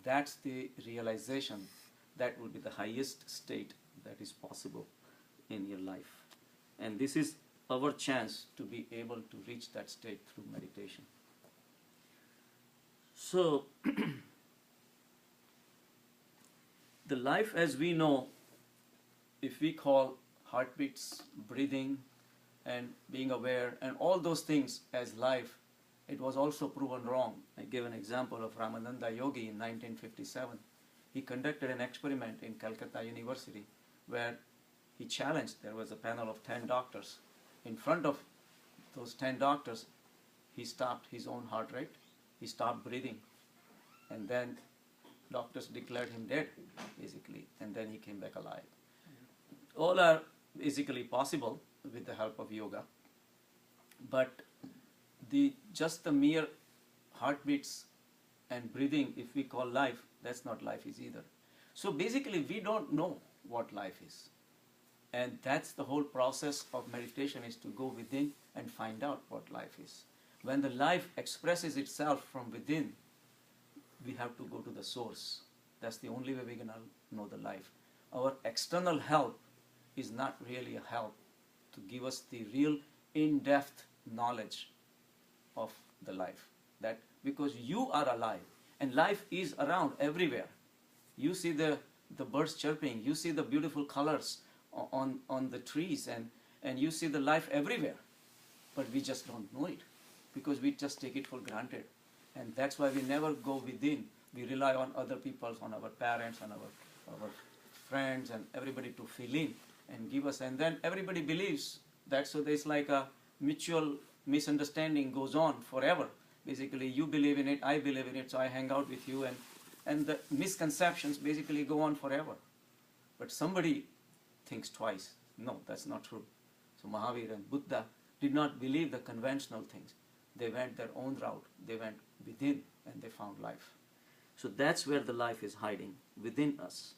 that's the realization that will be the highest state that is possible in your life. And this is our chance to be able to reach that state through meditation. So, the life as we know, if we call heartbeats, breathing, and being aware, and all those things as life, it was also proven wrong. I gave an example of Ramananda Yogi in 1957. He conducted an experiment in Calcutta University where he challenged, there was a panel of 10 doctors. In front of those 10 doctors, he stopped his own heart rate, he stopped breathing, and then doctors declared him dead, basically, and then he came back alive. All are basically possible with the help of yoga, but just the mere heartbeats and breathing, if we call life, that's not life is either. So basically we don't know what life is. And that's the whole process of meditation, is to go within and find out what life is. When the life expresses itself from within, we have to go to the source. That's the only way we're going to know the life. Our external help is not really a help to give us the real in-depth knowledge of the life. That because you are alive and life is around everywhere. You see the birds chirping, you see the beautiful colors on the trees, and you see the life everywhere. But we just don't know it because we just take it for granted. And that's why we never go within. We rely on other people, on our parents, on our friends, and everybody to fill in and give us. And then everybody believes that, so there's like a mutual misunderstanding goes on forever. Basically, you believe in it, I believe in it, so I hang out with you, and the misconceptions basically go on forever. But somebody thinks twice. No, that's not true. So Mahavir and Buddha did not believe the conventional things. They went their own route. They went within and they found life. So that's where the life is hiding, within us.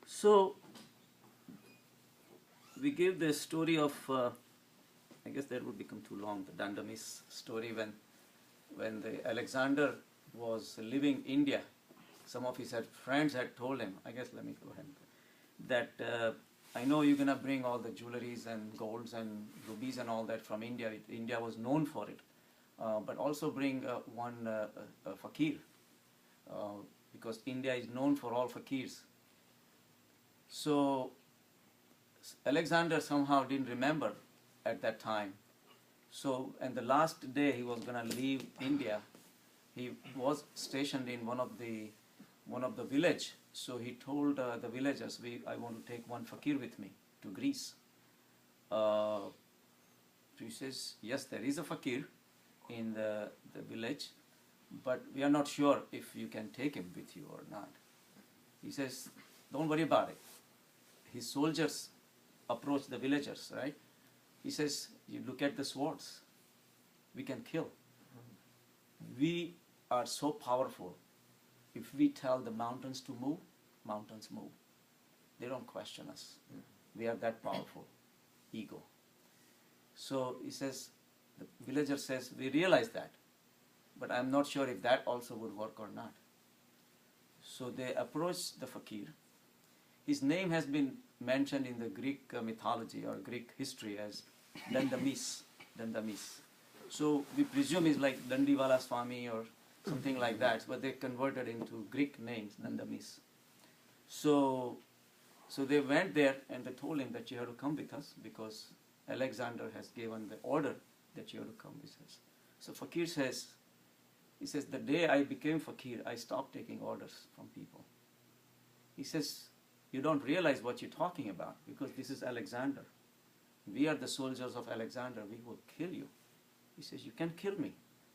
So we give the story of, I guess that would become too long, the Dandamis story, when the Alexander was leaving India. Some of his friends had told him, I guess let me go ahead, that I know you're going to bring all the jewelries and golds and rubies and all that from India. India was known for it. But also bring one fakir, because India is known for all fakirs. So Alexander somehow didn't remember at that time. So, and the last day he was going to leave India, he was stationed in one of the village. So he told the villagers, I want to take one fakir with me to Greece. He says, yes, there is a fakir in the village, but we are not sure if you can take him with you or not. He says, don't worry about it. His soldiers approach the villagers, right? He says, you look at the swords, we can kill. We are so powerful. If we tell the mountains to move, mountains move. They don't question us. We are that powerful. Ego. So he says, the villager says, we realize that, but I'm not sure if that also would work or not. So they approach the fakir. His name has been mentioned in the Greek mythology or Greek history as Dandamis. Dandamis. So we presume he's like Dandiwala Swami or something like that, but they converted into Greek names, Dandamis. So they went there and they told him that you have to come with us because Alexander has given the order that you have to come with us. So fakir says, he says, the day I became fakir, I stopped taking orders from people. He says, you don't realize what you're talking about because this is Alexander. We are the soldiers of Alexander. We will kill you. He says, you can kill me.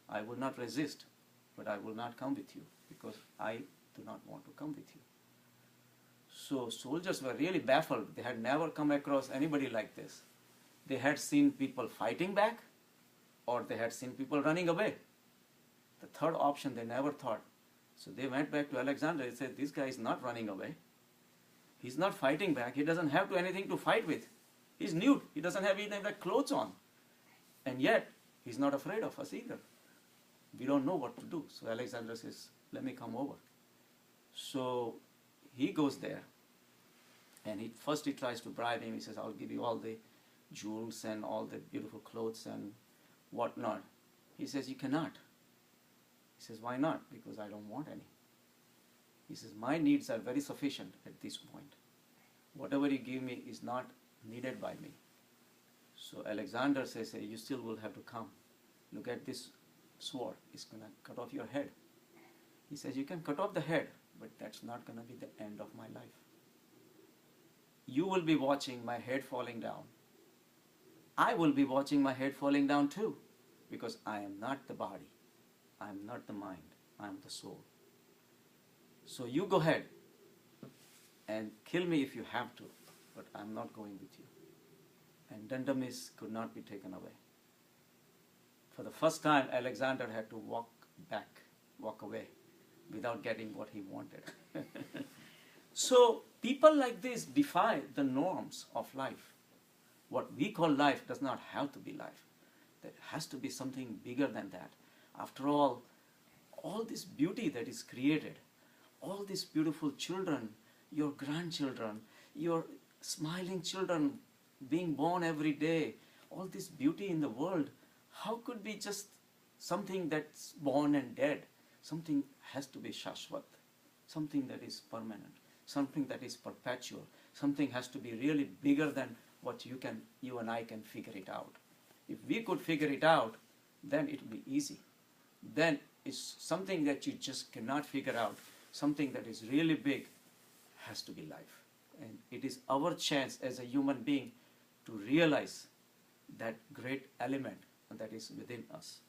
I will not resist, but I will not come with you because I do not want to come with you. So soldiers were really baffled. They had never come across anybody like this. They had seen people fighting back or they had seen people running away. The third option they never thought. So they went back to Alexander and said, this guy is not running away. He's not fighting back. He doesn't have anything to fight with. He's nude. He doesn't have even like clothes on. And yet, He's not afraid of us either. We don't know what to do. So Alexander says, let me come over. So he goes there, and first he tries to bribe him. He says, I'll give you all the jewels and all the beautiful clothes and whatnot. He says, you cannot. He says, why not? Because I don't want any. He says, my needs are very sufficient at this point. Whatever you give me is not needed by me. So Alexander says, hey, you still will have to come. Look at this sword. It's going to cut off your head. He says, you can cut off the head, but that's not going to be the end of my life. You will be watching my head falling down. I will be watching my head falling down too, because I am not the body. I am not the mind. I am the soul. So you go ahead and kill me if you have to, but I'm not going with you. And Dandamis could not be taken away. For the first time, Alexander had to walk away, without getting what he wanted. So people like this defy the norms of life. What we call life does not have to be life. There has to be something bigger than that. After all this beauty that is created, all these beautiful children, your grandchildren, your smiling children being born every day, all this beauty in the world, how could be just something that's born and dead? Something has to be shashvat, something that is permanent, something that is perpetual, something has to be really bigger than what you and I can figure it out. If we could figure it out, then it would be easy. Then it's something that you just cannot figure out, something that is really big, has to be life. And it is our chance as a human being to realize that great element that is within us.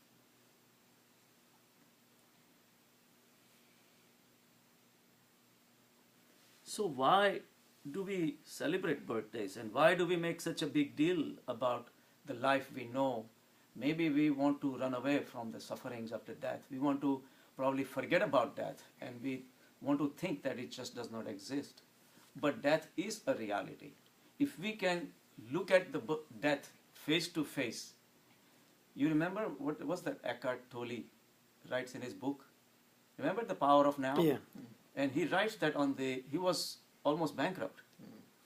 So why do we celebrate birthdays, and why do we make such a big deal about the life we know? Maybe we want to run away from the sufferings after death. We want to probably forget about death, and we want to think that it just does not exist. But death is a reality. If we can look at the death face to face, you remember what was that Eckhart Tolle writes in his book? Remember The Power of Now? Yeah. And he writes that he was almost bankrupt.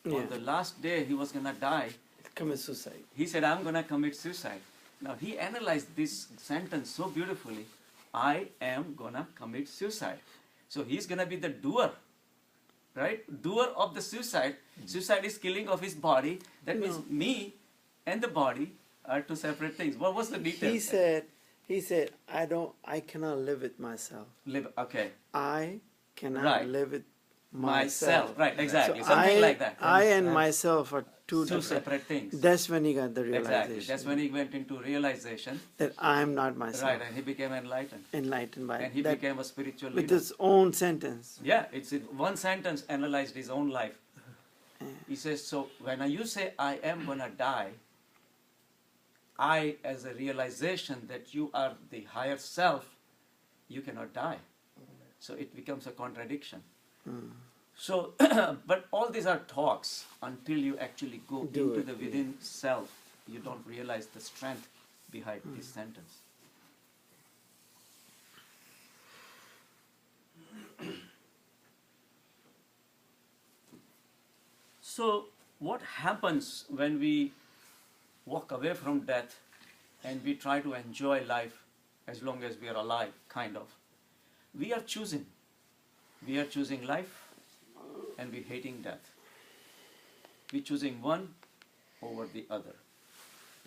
Yeah. On the last day he was going to die, Commit suicide. he said, I'm going to commit suicide. Now he analyzed this sentence so beautifully. I am going to commit suicide. So he's going to be the doer, right? Doer of the suicide. Suicide is killing of his body. That means me and the body are two separate things. What was the detail? He said, I cannot live with myself. Okay. I cannot Right. live with Myself. Right, exactly. So Something like that. I and myself are two separate things. That's when he got the realization. Exactly. That's when he went into realization. That I am not myself. Right, and he became enlightened. Enlightened by And he that, became a spiritual with leader. his own sentence. Yeah, it's in one sentence analyzed his own life. He says, so when you say I am gonna die, I as a realization that you are the higher self, you cannot die. So it becomes a contradiction. So, but all these are talks until you actually go Do into it, the within self. You don't realize the strength behind this sentence. So, what happens when we walk away from death and we try to enjoy life as long as we are alive, kind of? We are choosing. We are choosing life and we're hating death. We're choosing one over the other.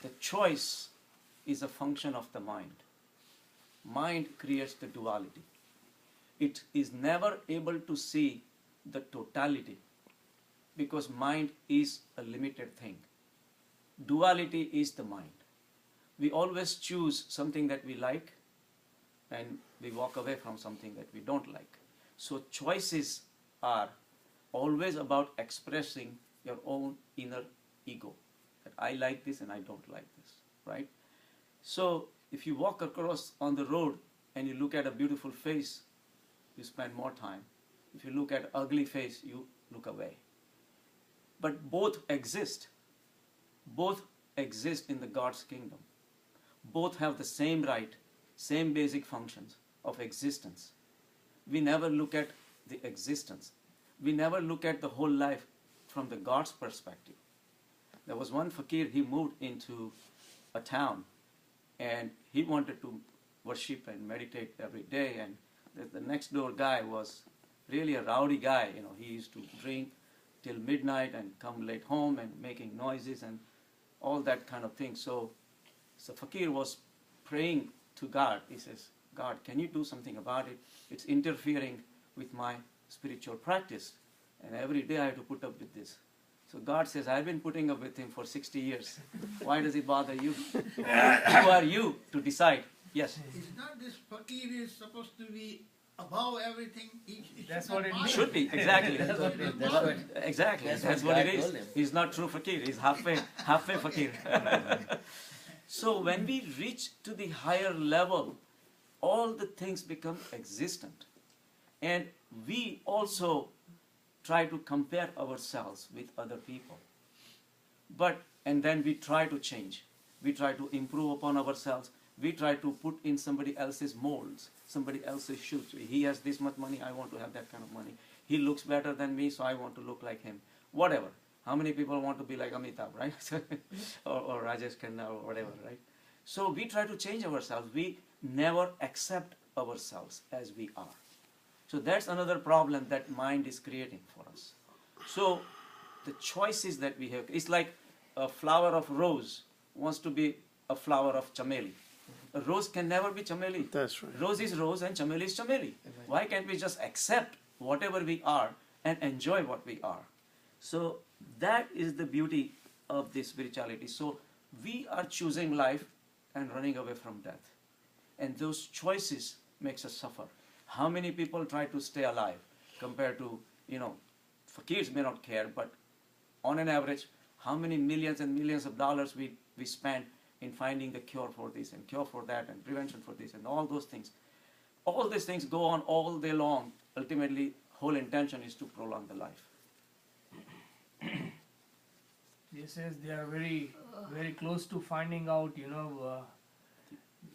The choice is a function of the mind. Mind creates the duality. It is never able to see the totality because mind is a limited thing. Duality is the mind. We always choose something that we like and we walk away from something that we don't like. So choices are always about expressing your own inner ego. That I like this and I don't like this, right? So if you walk across on the road and you look at a beautiful face, you spend more time. If you look at an ugly face, you look away. But both exist. Both exist in the God's kingdom. both have the same right, same basic functions of existence. We never look at the existence. We never look at the whole life from the God's perspective. There was one fakir, he moved into a town and he wanted to worship and meditate every day, and the next door guy was really a rowdy guy. He used to drink till midnight and come late home and making noises and all that kind of thing. So fakir was praying to God. He says, God, can you do something about it? It's interfering with my spiritual practice, and every day I have to put up with this. So God says, I've been putting up with him for 60 years. Why does it bother you? Who are you to decide? Yes. Is not this fakir is supposed to be above everything? That's what it means. Should be, exactly. That's what Exactly. That's That's what what God it is. told him. He's not true fakir. He's halfway fakir. So when we reach to the higher level, all the things become existent. And we also try to compare ourselves with other people. And then we try to change. We try to improve upon ourselves. We try to put in somebody else's molds, somebody else's shoes. He has this much money, I want to have that kind of money. He looks better than me, so I want to look like him. Whatever. How many people want to be like Amitabh, right? or Rajesh Khanna or whatever, right? So we try to change ourselves. We never accept ourselves as we are. So that's another problem that mind is creating for us. So the choices that we have, it's like a flower of rose wants to be a flower of chameli. A rose can never be chameli. That's right. Rose is rose and chameli is chameli. Why can't we just accept whatever we are and enjoy what we are? So that is the beauty of this spirituality. So we are choosing life and running away from death. And those choices makes us suffer. How many people try to stay alive compared to, fakirs may not care, but on an average, how many millions and millions of dollars we spend in finding the cure for this and cure for that and prevention for this and all those things. All these things go on all day long. Ultimately, whole intention is to prolong the life. He says they are very, very close to finding out,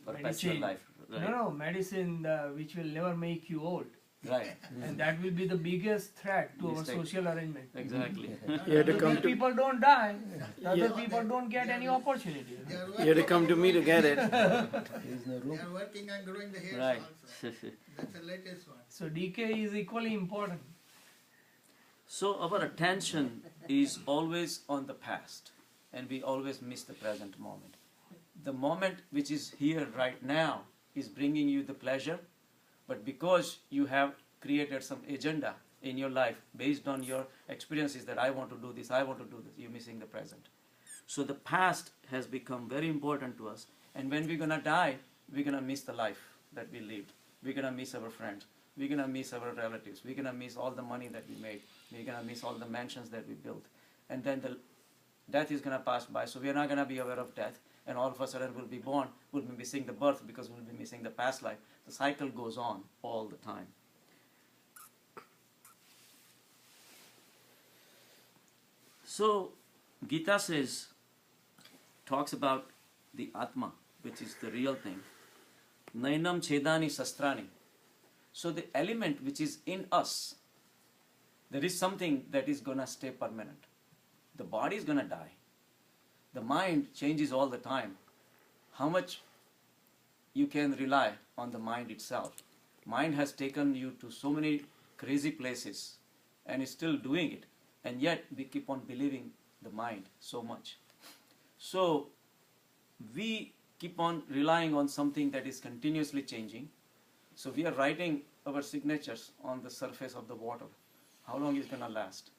Perpetual medicine. life. Right. No, medicine which will never make you old. Right. And that will be the biggest threat to our Mistake. social arrangement. Exactly. You had to come These to people don't die, the other Yeah. people don't get any opportunity. you had to come to me to get it. There's no They room. are working on growing the hairs Right. also. That's the latest one. So decay is equally important. So our attention is always on the past, and we always miss the present moment. The moment which is here right now is bringing you the pleasure, but because you have created some agenda in your life based on your experiences that I want to do this, I want to do this, you're missing the present. So the past has become very important to us, and when we're going to die, we're going to miss the life that we lived. We're going to miss our friends. We're going to miss our relatives. We're going to miss all the money that we made. We're going to miss all the mansions that we built. And then the death is going to pass by, so we're not going to be aware of death. And all of a sudden we'll be born, we'll be missing the birth because we'll be missing the past life. The cycle goes on all the time. So Gita talks about the Atma, which is the real thing. Nainam Chedani Sastrani. So the element which is in us, there is something that is going to stay permanent. The body is going to die. The mind changes all the time. How much you can rely on the mind itself? Mind has taken you to so many crazy places and is still doing it. And yet we keep on believing the mind so much. So we keep on relying on something that is continuously changing. So we are writing our signatures on the surface of the water. How long is it going to last?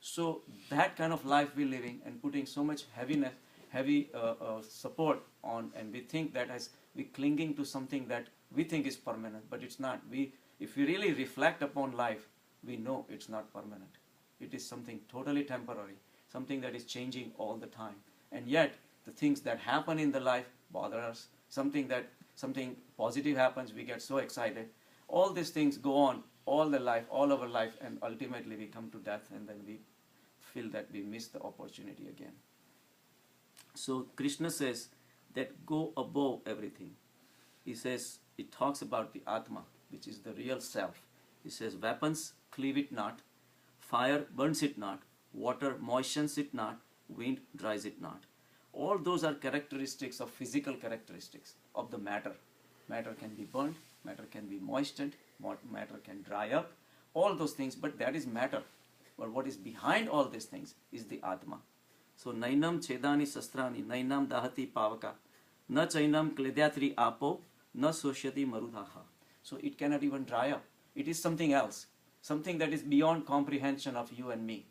So that kind of life we're living and putting so much heavy support on, and we think that as we clinging to something that we think is permanent, but it's not. If we really reflect upon life, we know it's not permanent. It is something totally temporary, something that is changing all the time. And yet, the things that happen in the life bother us. Something positive happens, we get so excited. All these things go on all our life, and ultimately we come to death, and then we feel that we miss the opportunity again. So Krishna says, that go above everything. He says, it talks about the Atma, which is the real self. He says, weapons cleave it not, fire burns it not, water moistens it not, wind dries it not. All those are characteristics of physical characteristics of the matter. Matter can be burnt, matter can be moistened, matter can dry up, all those things, but that is matter. But what is behind all these things is the Atma. So, nainam chedani sastrani, nainam dahati pavaka, na chainam kledyatri apo, na sosyati marudaha. So, it cannot even dry up. It is something else, something that is beyond comprehension of you and me.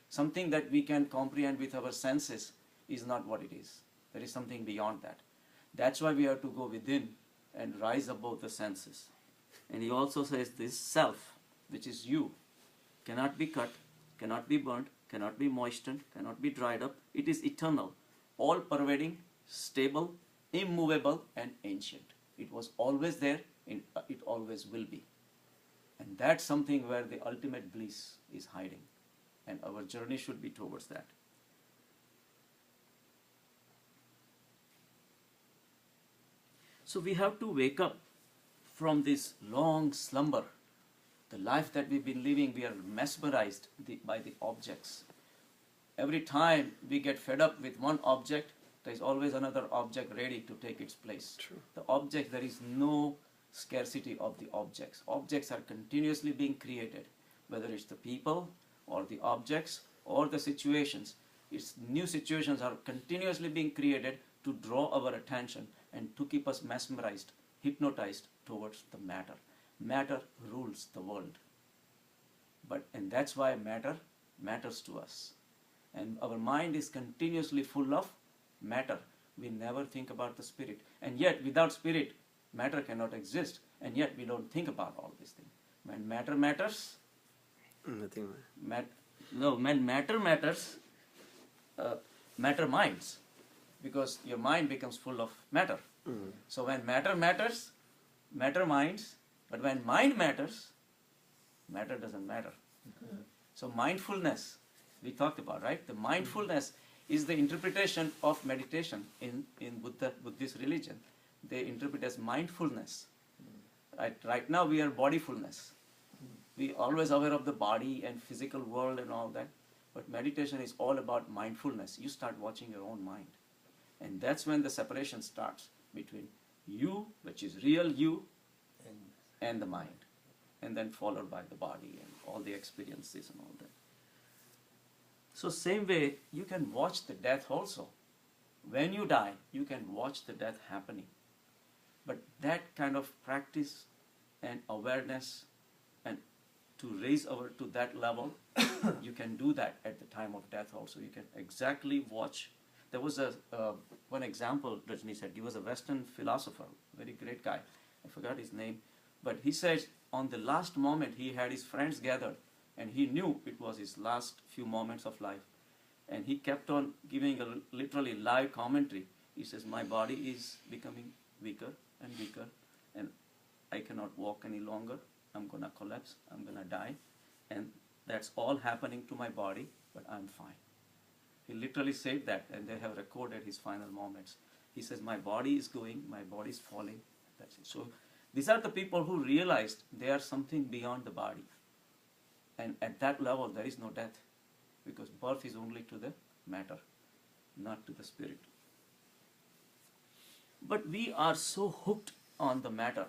Something that we can comprehend with our senses is not what it is. There is something beyond that. That's why we have to go within and rise above the senses. And he also says this self, which is you, cannot be cut, cannot be burnt, cannot be moistened, cannot be dried up. It is eternal, all pervading, stable, immovable, and ancient. It was always there, and it always will be. And that's something where the ultimate bliss is hiding. And our journey should be towards that. So we have to wake up from this long slumber. The life that we've been living, we are mesmerized by the objects. Every time we get fed up with one object, there is always another object ready to take its place. True. The object, there is no scarcity of the objects. Objects are continuously being created, whether it's the people or the objects or the situations. It's new situations are continuously being created to draw our attention and to keep us mesmerized, hypnotized towards the matter. Matter rules the world. And that's why matter matters to us. And our mind is continuously full of matter. We never think about the spirit. And yet, without spirit, matter cannot exist. And yet, we don't think about all these things. When matter matters, Nothing. when matter matters, matter minds. Because your mind becomes full of matter. So when matter matters, matter minds. But when mind matters, matter doesn't matter. So mindfulness, we talked about, right? The mindfulness is the interpretation of meditation in Buddhist religion. They interpret as mindfulness. Right now we are bodyfulness. We are always aware of the body and physical world and all that. But meditation is all about mindfulness. You start watching your own mind. And that's when the separation starts between you, which is real you, and the mind. And then followed by the body and all the experiences and all that. So same way, you can watch the death also. When you die, you can watch the death happening. But that kind of practice and awareness and to raise to that level, you can do that at the time of death also. You can exactly watch. There was one example Rajni said. He was a Western philosopher, very great guy. I forgot his name. But he said on the last moment he had his friends gathered and he knew it was his last few moments of life. And he kept on giving a literally live commentary. He says, my body is becoming weaker and weaker and I cannot walk any longer. I'm going to collapse. I'm going to die. And that's all happening to my body, but I'm fine. He literally said that, and they have recorded his final moments. He says, my body is going, my body is falling. That's it. So these are the people who realized they are something beyond the body. And at that level, there is no death. Because birth is only to the matter, not to the spirit. But we are so hooked on the matter.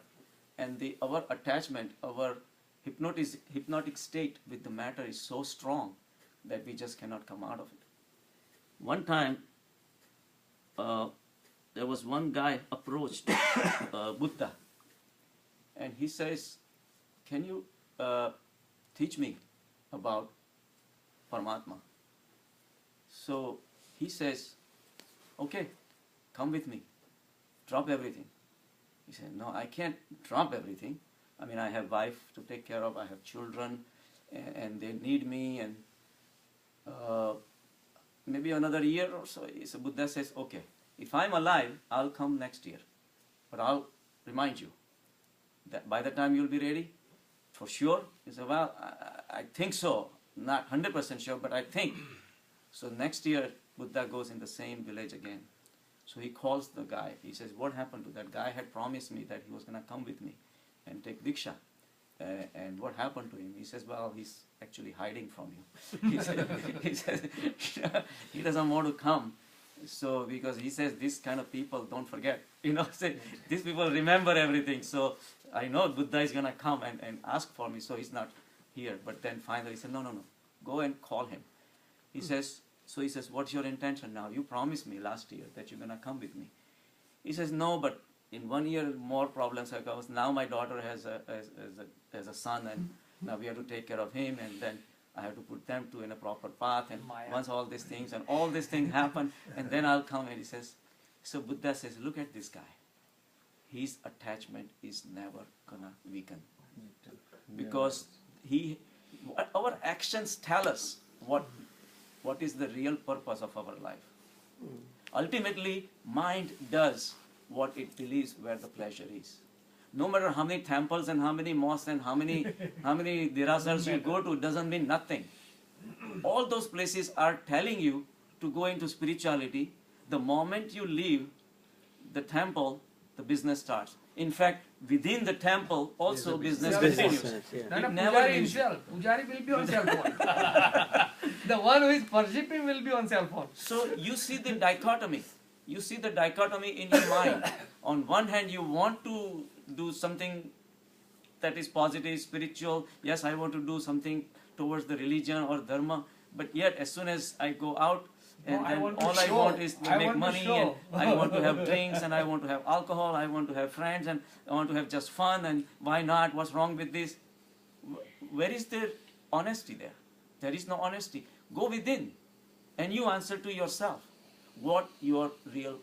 And our attachment, our hypnotic state with the matter is so strong that we just cannot come out of it. One time, there was one guy approached Buddha. And he says, can you teach me about Paramatma? So he says, okay, come with me, drop everything. He said, no, I can't drop everything. I mean, I have wife to take care of, I have children, and they need me, and maybe another year or so. So Buddha says, okay, if I'm alive, I'll come next year. But I'll remind you that by the time you'll be ready, for sure. He said, well, I think so. Not 100% sure, but I think. So next year, Buddha goes in the same village again. So he calls the guy. He says, what happened to that guy? Had promised me that he was going to come with me and take Diksha. And what happened to him? He says, well, he's actually hiding from you. he says he doesn't want to come. So because he says these kind of people don't forget. Say, these people remember everything. So I know Buddha is going to come and ask for me. So he's not here. But then finally he said, no. Go and call him. He says, what's your intention now? You promised me last year that you're going to come with me. He says, no, but in 1 year more problems have come. Now my daughter has a son, and now we have to take care of him, and then I have to put them in a proper path, and once all these things happen, and then I'll come. And he says, so Buddha says, look at this guy. His attachment is never gonna weaken, because our actions tell us what is the real purpose of our life. Ultimately, mind does what it believes where the pleasure is. No matter how many temples and how many mosques and how many derasars you go to, doesn't mean nothing. All those places are telling you to go into spirituality. The moment you leave the temple, the business starts. In fact, within the temple also business continues. Not a It never Pujari leaves you. himself. Pujari will be on cell phone. The one who is worshipping will be on cell phone. So you see the dichotomy. You see the dichotomy in your mind. On one hand, you want to do something that is positive, spiritual. Yes, I want to do something towards the religion or dharma. But yet, as soon as I go out, and then all I want is to make money, and I want to have drinks, and I want to have alcohol, I want to have friends, and I want to have just fun, and why not? What's wrong with this? Where is the honesty there? There is no honesty. Go within, and you answer to yourself what your real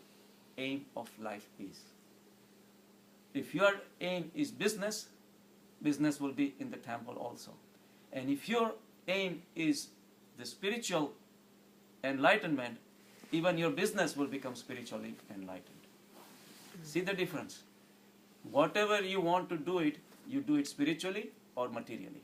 aim of life is. If your aim is business, business will be in the temple also. And if your aim is the spiritual enlightenment, even your business will become spiritually enlightened. See the difference? Whatever you want to do it, you do it spiritually or materially.